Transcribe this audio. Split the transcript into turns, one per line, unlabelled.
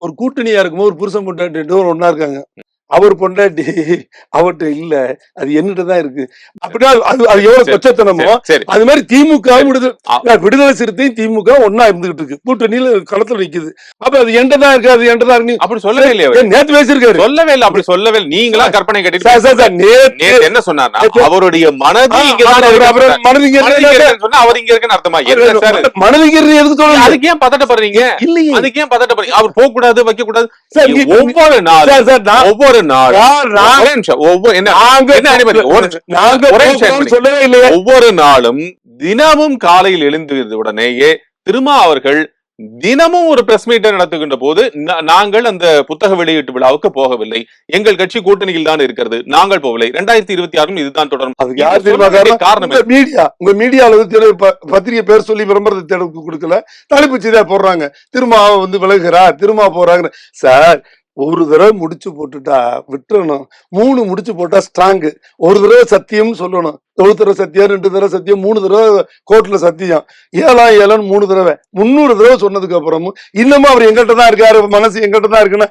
ஒரு கூட்டணியா இருக்கும்போது ஒரு புருஷன் பொண்டாட்டி 2 பேரும் ஒண்ணா இருக்காங்க. அவர் பொண்டாட்டி அவர்ட்ட இல்ல. அது என்னிட்ட தான் இருக்கு. அப்படின்னா அது அது எவ்வளவு
சரி,
கொச்சத்தனமோ,
சரி.
அது மாதிரி திமுக
ஆ.
விடுதலை சிறுத்தையும் திமுக ஒண்ணா இருந்துகிட்டு இருக்கு. கூட்டணியில களத்துல நிக்குது. அப்ப அது என்கிட்ட தான் இருக்கு, அது என்கிட்ட தான் இருக்கு.
அப்படி சொல்லவே இல்லையே அவரு.
நேத்து பேசியிருக்காரு.
சொல்லவே இல்ல, அப்படி சொல்லவே இல்ல. நீங்களா கற்பனை கட்டிட்டு
சார், சார், சார்,
நேத்து என்ன சொன்னார்னா, அவருடைய மனது இங்கதான்
அப்புறம் மனதிங்க
இருக்குன்னு சொன்னா அவர் இங்க இருக்குன்னு அர்த்தமா? என்ன சார்
மனதிங்கிறது எதுக்கு சொல்லணும்?
அதுக்கு ஏன் பதட்டப்படுறீங்க?
இல்லையே.
அதுக்கு ஏன் பதட்டப்படுறீங்க? அவர் போக கூடாது, வைக்க கூடாது.
சார்,
ஒவ்வொரு நாள்
சார், சார்,
ஒவ்வொரு நாள்
நான்
ஒரே நிமிஷம். என்ன அனுமதி?
நாங்க
ஒரே நிமிஷம்.
சொல்லவே இல்லையே.
ஒவ்வொரு நாளும் தினமும் காலையில் எழுந்து உடனேயே திருமா அவர்கள் தினமும் ஒரு பிரஸ் மீட்டை நடத்துகின்ற போது நாங்கள் அந்த புத்தக வெளியீட்டு விழாவுக்கு போகவில்லை, எங்கள் கட்சி கூட்டணியில் தான் இருக்கிறது, நாங்கள் போகவில்லை, 2026 இதுதான் தொடரும்.
அதுக்கு யார் தெரியுமா காரணம்? உங்க மீடியால பத்திரிகை பேர் சொல்லி விளம்பரத்தை தேர்வு கொடுக்கல, தலைப்பு செய்தியா போடுறாங்க. திரும்ப வந்து விலகுறார், திரும்ப போறாங்க. சார், ஒரு தடவை முடிச்சு போட்டுட்டா விட்டுறணும். 3 முடிச்சு போட்டா ஸ்ட்ராங். ஒரு தடவை சத்தியம் சொல்லணும். ஒரு தடவை சத்தியம், 2 தடவை சத்தியம், 3 தடவை கோர்ட்ல சத்தியம், 7 3 தடவை, 300 தடவை சொன்னதுக்கு அப்புறமும் இன்னமும் அவர் எங்கிட்ட தான் இருக்காரு, மனசு எங்கிட்ட தான் இருக்குன்னா